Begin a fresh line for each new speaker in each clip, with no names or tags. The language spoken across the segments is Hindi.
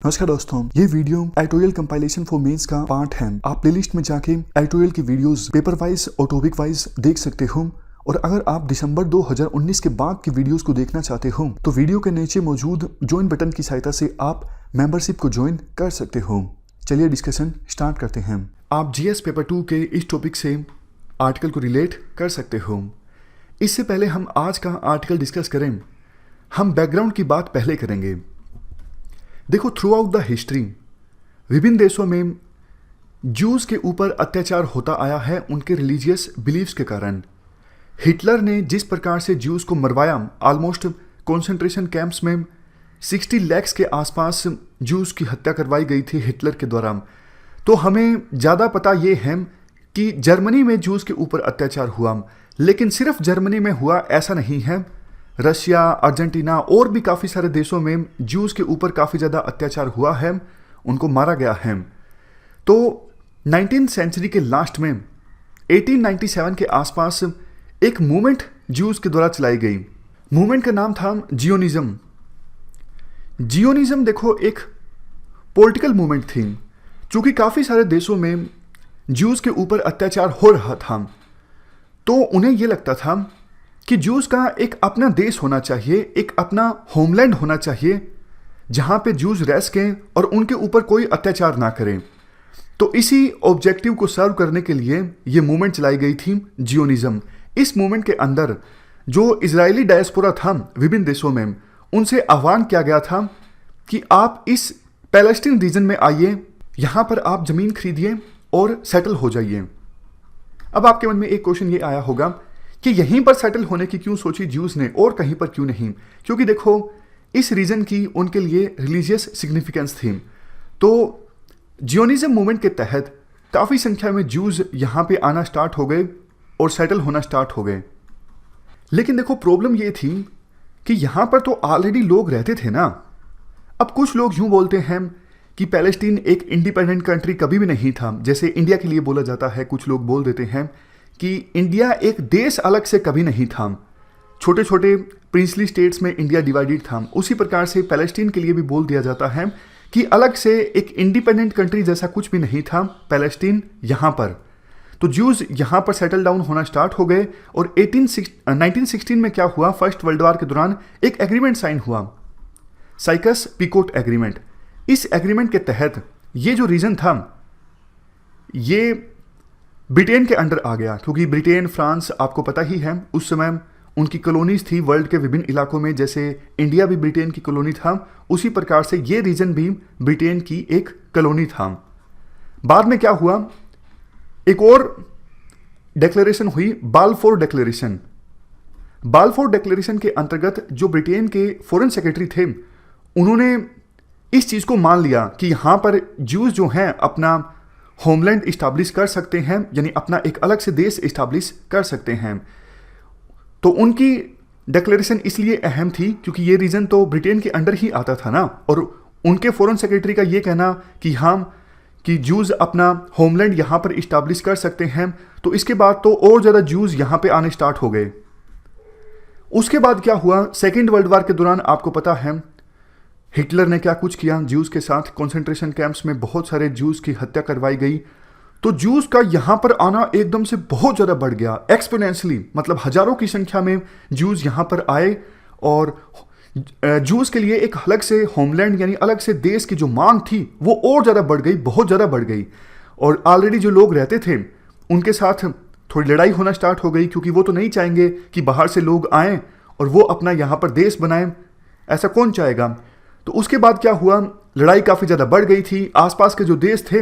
नमस्कार दोस्तों, ये video editorial compilation for mains का पार्ट है। आप प्लेलिस्ट में जाके एडिटोरियल की वीडियोस पेपर वाइज और टॉपिक वाइज देख सकते हो। और अगर आप दिसंबर 2019 के बाद की वीडियोस को देखना चाहते हो तो वीडियो के नीचे मौजूद ज्वाइन बटन की सहायता से आप मेंबरशिप को ज्वाइन कर सकते हो। चलिए डिस्कशन स्टार्ट करते हैं। आप जीएस पेपर 2 के इस टॉपिक से आर्टिकल को रिलेट कर सकते हो। इससे पहले हम आज का आर्टिकल डिस्कस करें, हम बैकग्राउंड की बात पहले करेंगे। देखो, थ्रू आउट द हिस्ट्री विभिन्न देशों में जूस के ऊपर अत्याचार होता आया है उनके रिलीजियस बिलीव्स के कारण। हिटलर ने जिस प्रकार से जूस को मरवाया, ऑलमोस्ट कॉन्सेंट्रेशन कैंप्स में 60 लाख के आसपास जूस की हत्या करवाई गई थी हिटलर के द्वारा। तो हमें ज़्यादा पता ये है कि जर्मनी में जूस के ऊपर अत्याचार हुआ, लेकिन सिर्फ जर्मनी में हुआ ऐसा नहीं है। रशिया, अर्जेंटीना और भी काफ़ी सारे देशों में जूस के ऊपर काफ़ी ज़्यादा अत्याचार हुआ है, उनको मारा गया है। तो 19th सेंचुरी के लास्ट में 1897 के आसपास एक मूवमेंट जूस के द्वारा चलाई गई। मूवमेंट का नाम था जियोनिज्म। जियोनिज्म देखो एक पॉलिटिकल मूवमेंट थी, चूँकि काफ़ी सारे देशों में जूस के ऊपर अत्याचार हो रहा था, तो उन्हें यह लगता था कि जूस का एक अपना देश होना चाहिए, एक अपना होमलैंड होना चाहिए जहां पे जूस रह सकें और उनके ऊपर कोई अत्याचार ना करें। तो इसी ऑब्जेक्टिव को सर्व करने के लिए ये मूवमेंट चलाई गई थी, जियोनिज्म। इस मूवमेंट के अंदर जो इजरायली डायस्पोरा था विभिन्न देशों में, उनसे आह्वान किया गया था कि आप इस पैलेस्टीन रीजन में आइए, यहाँ पर आप ज़मीन खरीदिए और सेटल हो जाइए। अब आपके मन में एक क्वेश्चन ये आया होगा कि यहीं पर सेटल होने की क्यों सोची ज्यूज ने और कहीं पर क्यों नहीं? क्योंकि देखो, इस रीजन की उनके लिए रिलीजियस सिग्निफिकेंस थी। तो जियोनिज्म मूवमेंट के तहत काफ़ी संख्या में ज्यूज यहाँ पे आना स्टार्ट हो गए और सेटल होना स्टार्ट हो गए। लेकिन देखो, प्रॉब्लम ये थी कि यहाँ पर तो ऑलरेडी लोग रहते थे ना। अब कुछ लोग यूँ बोलते हैं कि पैलेस्टीन एक इंडिपेंडेंट कंट्री कभी भी नहीं था, जैसे इंडिया के लिए बोला जाता है। कुछ लोग बोल देते हैं कि इंडिया एक देश अलग से कभी नहीं था, छोटे छोटे प्रिंसली स्टेट्स में इंडिया डिवाइडेड था। उसी प्रकार से पैलेस्टीन के लिए भी बोल दिया जाता है कि अलग से एक इंडिपेंडेंट कंट्री जैसा कुछ भी नहीं था पैलेस्टीन यहाँ पर। तो ज्यूज यहाँ पर सेटल डाउन होना स्टार्ट हो गए। और 1916 में क्या हुआ, फर्स्ट वर्ल्ड वॉर के दौरान एक एग्रीमेंट साइन हुआ, साइकस-पिकोट एग्रीमेंट। इस एग्रीमेंट के तहत ये जो रीजन था ये ब्रिटेन के अंडर आ गया, क्योंकि ब्रिटेन, फ्रांस आपको पता ही है उस समय उनकी कॉलोनीज थी वर्ल्ड के विभिन्न इलाकों में। जैसे इंडिया भी ब्रिटेन की कॉलोनी था, उसी प्रकार से ये रीजन भी ब्रिटेन की एक कॉलोनी था। बाद में क्या हुआ, एक और डिक्लेरेशन हुई, बालफोर डिक्लेरेशन। बालफोर डिक्लेरेशन के अंतर्गत जो ब्रिटेन के फॉरेन सेक्रेटरी थे, उन्होंने इस चीज़ को मान लिया कि यहाँ पर ज्यूज जो हैं अपना होमलैंड इस्टाब्लिश कर सकते हैं, यानी अपना एक अलग से देश इस्टाब्लिश कर सकते हैं। तो उनकी डिक्लेरेशन इसलिए अहम थी क्योंकि ये रीजन तो ब्रिटेन के अंडर ही आता था ना। और उनके फॉरेन सेक्रेटरी का ये कहना कि कि जूज अपना होमलैंड यहाँ पर इस्टाब्लिश कर सकते हैं, तो इसके बाद तो और ज़्यादा जूज यहाँ पे आने स्टार्ट हो गए। उसके बाद क्या हुआ, सेकेंड वर्ल्ड वॉर के दौरान आपको पता है हिटलर ने क्या कुछ किया ज्यूज के साथ। कॉन्सेंट्रेशन कैंप्स में बहुत सारे ज्यूज की हत्या करवाई गई। तो ज्यूज का यहाँ पर आना एकदम से बहुत ज़्यादा बढ़ गया, एक्सपोनेंशियली, मतलब हजारों की संख्या में ज्यूज यहाँ पर आए। और ज्यूज के लिए एक अलग से होमलैंड यानी अलग से देश की जो मांग थी वो और ज़्यादा बढ़ गई, बहुत ज़्यादा बढ़ गई। और ऑलरेडी जो लोग रहते थे उनके साथ थोड़ी लड़ाई होना स्टार्ट हो गई, क्योंकि वो तो नहीं चाहेंगे कि बाहर से लोग आएँ और वो अपना यहाँ पर देश बनाएं, ऐसा कौन चाहेगा। तो उसके बाद क्या हुआ, लड़ाई काफ़ी ज़्यादा बढ़ गई थी। आसपास के जो देश थे,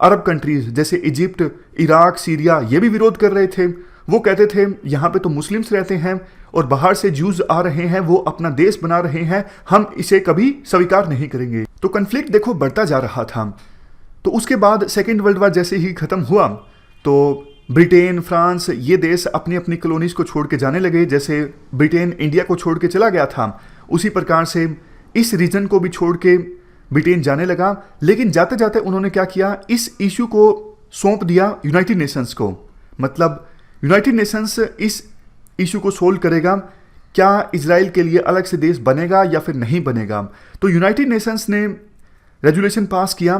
अरब कंट्रीज जैसे इजिप्ट, इराक, सीरिया, ये भी विरोध कर रहे थे। वो कहते थे यहाँ पे तो मुस्लिम्स रहते हैं और बाहर से ज्यूज आ रहे हैं, वो अपना देश बना रहे हैं, हम इसे कभी स्वीकार नहीं करेंगे। तो कन्फ्लिक्ट देखो बढ़ता जा रहा था। तो उसके बाद सेकेंड वर्ल्ड वॉर जैसे ही ख़त्म हुआ तो ब्रिटेन, फ्रांस, ये देश अपनी अपनी कॉलोनीज को छोड़ के जाने लगे। जैसे ब्रिटेन इंडिया को छोड़ के चला गया था, उसी प्रकार से इस रीजन को भी छोड़ के ब्रिटेन जाने लगा। लेकिन जाते जाते उन्होंने क्या किया, इस इशू को सौंप दिया यूनाइटेड नेशंस को। मतलब यूनाइटेड नेशंस इस इशू को सोल्व करेगा, क्या इजराइल के लिए अलग से देश बनेगा या फिर नहीं बनेगा। तो यूनाइटेड नेशंस ने रेजोल्यूशन पास किया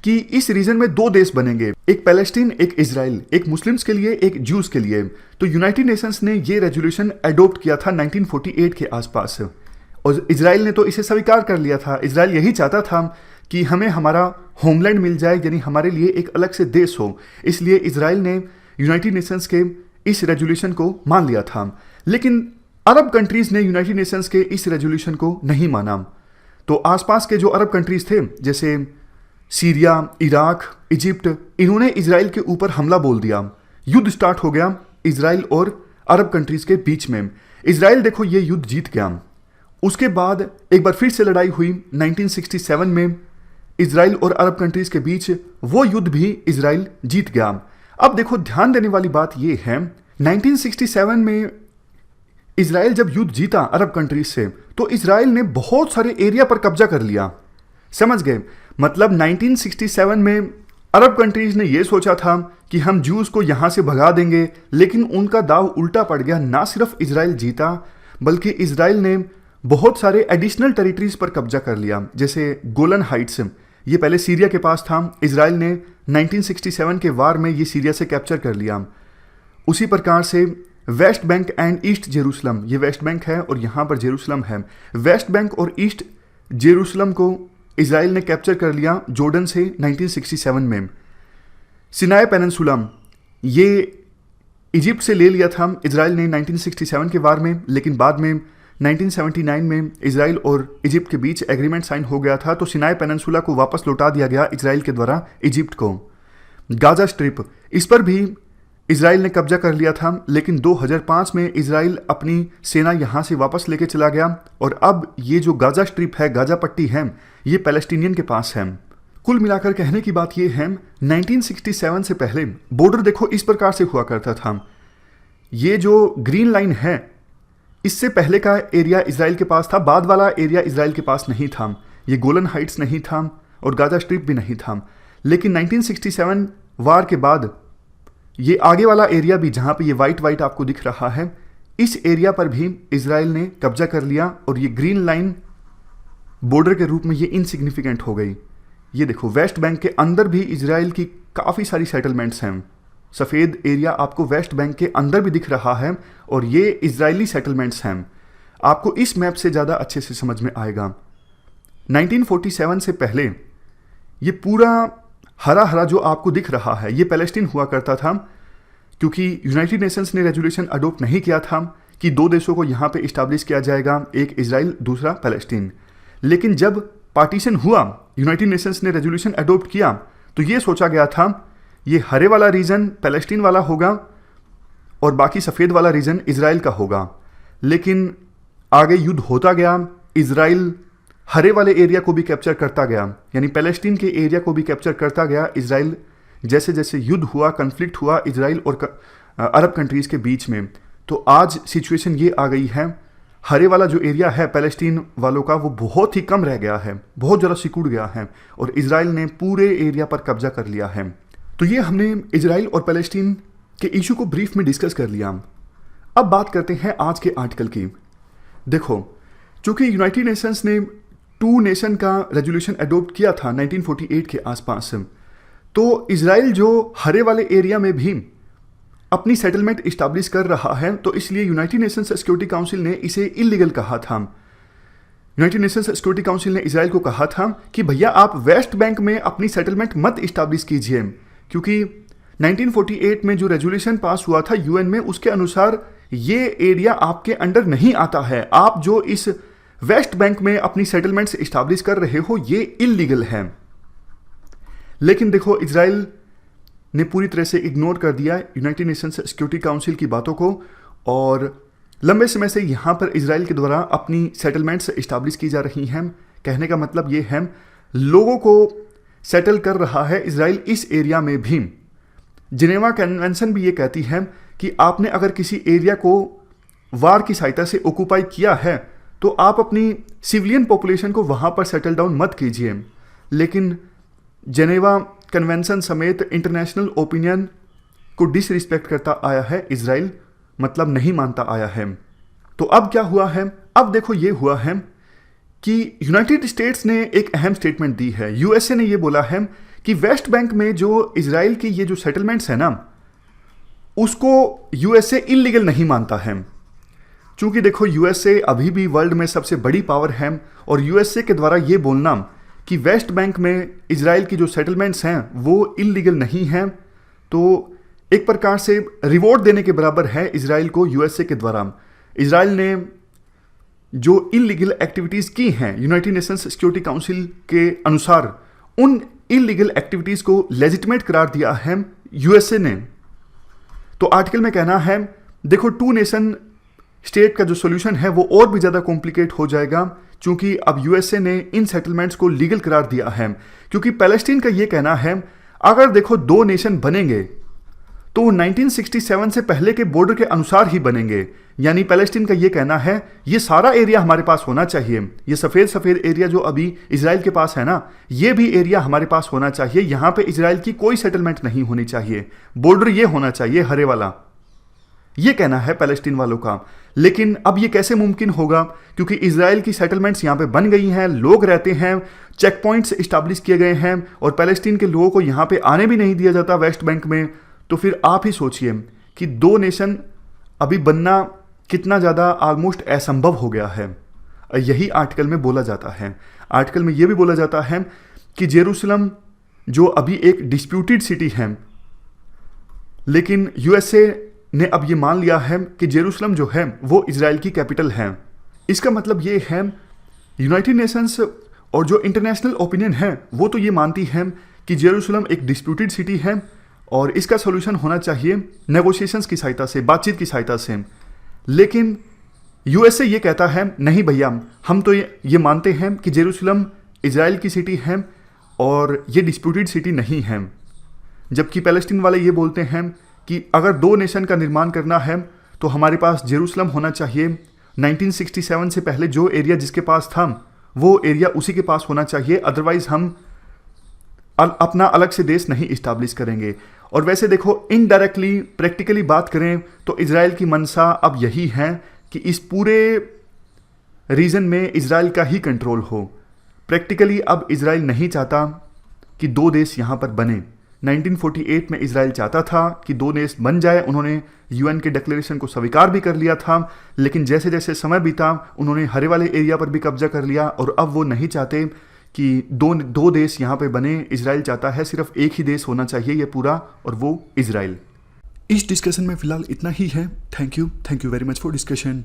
कि इस रीजन में दो देश बनेंगे, एक पैलेस्टीन, एक इजराइल, एक मुस्लिम्स के लिए, एक ज्यूज के लिए। तो यूनाइटेड नेशंस ने ये रेजोल्यूशन अडॉप्ट किया था 1948 के आसपास, और इजराइल ने तो इसे स्वीकार कर लिया था। इजराइल यही चाहता था कि हमें हमारा होमलैंड मिल जाए, यानी हमारे लिए एक अलग से देश हो। इसलिए इजराइल ने यूनाइटेड नेशंस के इस रेजोल्यूशन को मान लिया था। लेकिन अरब कंट्रीज ने यूनाइटेड नेशंस के इस रेजोल्यूशन को नहीं माना। तो आसपास के जो अरब कंट्रीज थे, जैसे सीरिया, इराक, इजिप्ट, इन्होंने इजराइल के ऊपर हमला बोल दिया। युद्ध स्टार्ट हो गया इजराइल और अरब कंट्रीज के बीच में। इजराइल देखो ये युद्ध जीत गया। उसके बाद एक बार फिर से लड़ाई हुई 1967 में इजराइल और अरब कंट्रीज के बीच। वो युद्ध भी इजराइल जीत गया। अब देखो ध्यान देने वाली बात ये है, 1967 में इजराइल जब युद्ध जीता अरब कंट्रीज से, तो इजराइल ने बहुत सारे एरिया पर कब्जा कर लिया। समझ गए? मतलब 1967 में अरब कंट्रीज ने यह सोचा था कि हम ज्यूज को यहां से भगा देंगे, लेकिन उनका दाव उल्टा पड़ गया। ना सिर्फ इजराइल जीता, बल्कि इजराइल ने बहुत सारे एडिशनल टेरिटरीज पर कब्जा कर लिया, जैसे गोलन हाइट्स। ये पहले सीरिया के पास था, इजराइल ने 1967 के वार में ये सीरिया से कैप्चर कर लिया। उसी प्रकार से West Bank and east Jerusalem, ये वेस्ट बैंक है और यहाँ पर जेरूसलम है। वेस्ट बैंक और ईस्ट जेरूसलम को इजराइल ने कैप्चर कर लिया जॉर्डन से 1967 में। सिनाई पेनिनसुला ये इजिप्ट से ले लिया था इजराइल ने 1967 के वार में, लेकिन बाद में 1979 में इजराइल और इजिप्ट के बीच एग्रीमेंट साइन हो गया था, तो सिनाई पेनिनसुला को वापस लौटा दिया गया इजराइल के द्वारा इजिप्ट को। गाजा स्ट्रिप, इस पर भी इजराइल ने कब्जा कर लिया था, लेकिन 2005 में इजराइल अपनी सेना यहां से वापस लेके चला गया, और अब ये जो गाजा स्ट्रिप है, गाजा पट्टी है, ये पैलेस्टीनियन के पास है। कुल मिलाकर कहने की बात ये है, 1967 से पहले बॉर्डर देखो इस प्रकार से हुआ करता था। ये जो ग्रीन लाइन है, इससे पहले का एरिया इजराइल के पास था, बाद वाला एरिया इजराइल के पास नहीं था। ये गोलन हाइट्स नहीं था और गाजा स्ट्रिप भी नहीं था। लेकिन 1967 वार के बाद ये आगे वाला एरिया भी, जहां पे ये वाइट आपको दिख रहा है, इस एरिया पर भी इजराइल ने कब्जा कर लिया, और ये ग्रीन लाइन बॉर्डर के रूप में ये इनसिग्निफिकेंट हो गई। ये देखो वेस्ट बैंक के अंदर भी इजराइल की काफ़ी सारी सेटलमेंट्स हैं। सफ़ेद एरिया आपको वेस्ट बैंक के अंदर भी दिख रहा है, और ये इजरायली सेटलमेंट्स हैं। आपको इस मैप से ज़्यादा अच्छे से समझ में आएगा। 1947 से पहले ये पूरा हरा हरा जो आपको दिख रहा है, ये पैलेस्टीन हुआ करता था, क्योंकि यूनाइटेड नेशंस ने रेजोल्यूशन अडॉप्ट नहीं किया था कि दो देशों को यहाँ पे इस्टेब्लिश किया जाएगा, एक इजराइल, दूसरा पैलेस्टीन। लेकिन जब पार्टीशन हुआ, यूनाइटेड नेशंस ने रेजोल्यूशन अडॉप्ट किया, तो ये सोचा गया था ये हरे वाला रीजन पैलेस्टीन वाला होगा और बाकी सफ़ेद वाला रीजन इजराइल का होगा। लेकिन आगे युद्ध होता गया, इजराइल हरे वाले एरिया को भी कैप्चर करता गया, यानी पैलेस्टीन के एरिया को भी कैप्चर करता गया इजराइल। जैसे जैसे युद्ध हुआ, कन्फ्लिक्ट हुआ इजराइल और अरब कंट्रीज़ के बीच में, तो आज सिचुएशन ये आ गई है, हरे वाला जो एरिया है पैलेस्टीन वालों का, वो बहुत ही कम रह गया है, बहुत ज़्यादा सिकुड़ गया है, और इजराइल ने पूरे एरिया पर कब्जा कर लिया है। तो ये हमने इजराइल और पैलेस्टीन के इशू को ब्रीफ में डिस्कस कर लिया। अब बात करते हैं आज के आर्टिकल की। देखो, चूंकि यूनाइटेड नेशंस ने 2 नेशन का रेजोल्यूशन अडॉप्ट किया था 1948 के आसपास, तो इजराइल जो हरे वाले एरिया में भी अपनी सेटलमेंट इस्टेब्लिश कर रहा है, तो इसलिए यूनाइटेड नेशंस सिक्योरिटी काउंसिल ने इसे इलीगल कहा था। यूनाइटेड नेशंस सिक्योरिटी काउंसिल ने इजराइल को कहा था कि भैया आप वेस्ट बैंक में अपनी सेटलमेंट मत इस्टेब्लिश कीजिए, क्योंकि 1948 में जो रेजोल्यूशन पास हुआ था यूएन में, उसके अनुसार ये एरिया आपके अंडर नहीं आता है। आप जो इस वेस्ट बैंक में अपनी सेटलमेंट्स इस्टेब्लिश कर रहे हो, ये इलीगल है। लेकिन देखो, इजराइल ने पूरी तरह से इग्नोर कर दिया यूनाइटेड नेशंस सिक्योरिटी काउंसिल की बातों को, और लंबे समय से यहाँ पर इजराइल के द्वारा अपनी सेटलमेंट्स इस्टेब्लिश की जा रही हैं। कहने का मतलब ये है, लोगों को सेटल कर रहा है इजराइल इस एरिया में भी। जिनेवा कन्वेंशन भी ये कहती है कि आपने अगर किसी एरिया को वार की सहायता से ऑक्यूपाई किया है, तो आप अपनी सिविलियन पॉपुलेशन को वहाँ पर सेटल डाउन मत कीजिए। लेकिन जिनेवा कन्वेंशन समेत इंटरनेशनल ओपिनियन को डिसरिस्पेक्ट करता आया है इजराइल, मतलब नहीं मानता आया है। तो अब क्या हुआ है? अब देखो, ये हुआ है कि यूनाइटेड स्टेट्स ने एक अहम स्टेटमेंट दी है। यूएसए ने ये बोला है कि वेस्ट बैंक में जो इजराइल की ये जो सेटलमेंट्स है ना, उसको यूएसए इलीगल नहीं मानता है। क्योंकि देखो, यूएसए अभी भी वर्ल्ड में सबसे बड़ी पावर है और यूएसए के द्वारा ये बोलना कि वेस्ट बैंक में इजराइल की जो सेटलमेंट्स हैं वो इलीगल नहीं हैं, तो एक प्रकार से रिवॉर्ड देने के बराबर है इजराइल को यूएसए के द्वारा। इजराइल ने जो इलीगल एक्टिविटीज़ की हैं यूनाइटेड नेशंस सिक्योरिटी काउंसिल के अनुसार, उन इलीगल एक्टिविटीज़ को लेजिटिमेट करार दिया है यूएसए ने। तो आर्टिकल में कहना है, देखो, 2 नेशन स्टेट का जो सॉल्यूशन है वो और भी ज़्यादा कॉम्प्लिकेट हो जाएगा, क्योंकि अब यूएसए ने इन सेटलमेंट्स को लीगल करार दिया है। क्योंकि पैलेस्टीन का ये कहना है, अगर देखो 2 नेशन बनेंगे तो 1967 से पहले के बॉर्डर के अनुसार ही बनेंगे। यानी पैलेस्टीन का ये कहना है, ये सारा एरिया हमारे पास होना चाहिए, ये सफ़ेद एरिया जो अभी इजराइल के पास है ना, ये भी एरिया हमारे पास होना चाहिए। यहाँ पे इजराइल की कोई सेटलमेंट नहीं होनी चाहिए, बॉर्डर ये होना चाहिए हरे वाला, ये कहना है पैलेस्टीन वालों का। लेकिन अब ये कैसे मुमकिन होगा, क्योंकि इजराइल की सेटलमेंट्स यहाँ पे बन गई हैं, लोग रहते हैं, चेक पॉइंट्स इस्टेब्लिश किए गए हैं और पैलेस्टीन के लोगों को यहाँ पे आने भी नहीं दिया जाता वेस्ट बैंक में। तो फिर आप ही सोचिए कि 2 नेशन अभी बनना कितना ज़्यादा ऑलमोस्ट असंभव हो गया है। यही आर्टिकल में बोला जाता है। आर्टिकल में यह भी बोला जाता है कि जेरूसलम जो अभी एक डिस्प्यूटेड सिटी है, लेकिन यूएसए ने अब ये मान लिया है कि जेरूसलम जो है वो इजराइल की कैपिटल है। इसका मतलब ये है, यूनाइटेड नेशंस और जो इंटरनेशनल ओपिनियन है वो तो ये मानती है कि जेरूसलम एक डिस्प्यूटेड सिटी है और इसका सॉल्यूशन होना चाहिए नेगोशिएशंस की सहायता से, बातचीत की सहायता से। लेकिन यूएसए ये कहता है, नहीं भैया, हम तो ये मानते हैं कि जेरूसलम इजराइल की सिटी है और ये डिस्प्यूटेड सिटी नहीं है। जबकि पैलेस्टीन वाले ये बोलते हैं कि अगर 2 नेशन का निर्माण करना है तो हमारे पास जेरूसलम होना चाहिए। 1967 से पहले जो एरिया जिसके पास था वो एरिया उसी के पास होना चाहिए, अदरवाइज हम अपना अलग से देश नहीं इस्टेब्लिश करेंगे। और वैसे देखो, इनडायरेक्टली प्रैक्टिकली बात करें तो इजराइल की मंशा अब यही है कि इस पूरे रीजन में इजराइल का ही कंट्रोल हो। प्रैक्टिकली अब इजराइल नहीं चाहता कि 2 देश यहाँ पर बने। 1948 में इजराइल चाहता था कि 2 देश बन जाए, उन्होंने यूएन के डिक्लेरेशन को स्वीकार भी कर लिया था, लेकिन जैसे जैसे समय बीता उन्होंने हरे वाले एरिया पर भी कब्जा कर लिया और अब वो नहीं चाहते कि दो देश यहाँ पे बने। इजराइल चाहता है सिर्फ एक ही देश होना चाहिए ये पूरा, और वो इजराइल। इस डिस्कशन में फिलहाल इतना ही है। Thank you very much for discussion.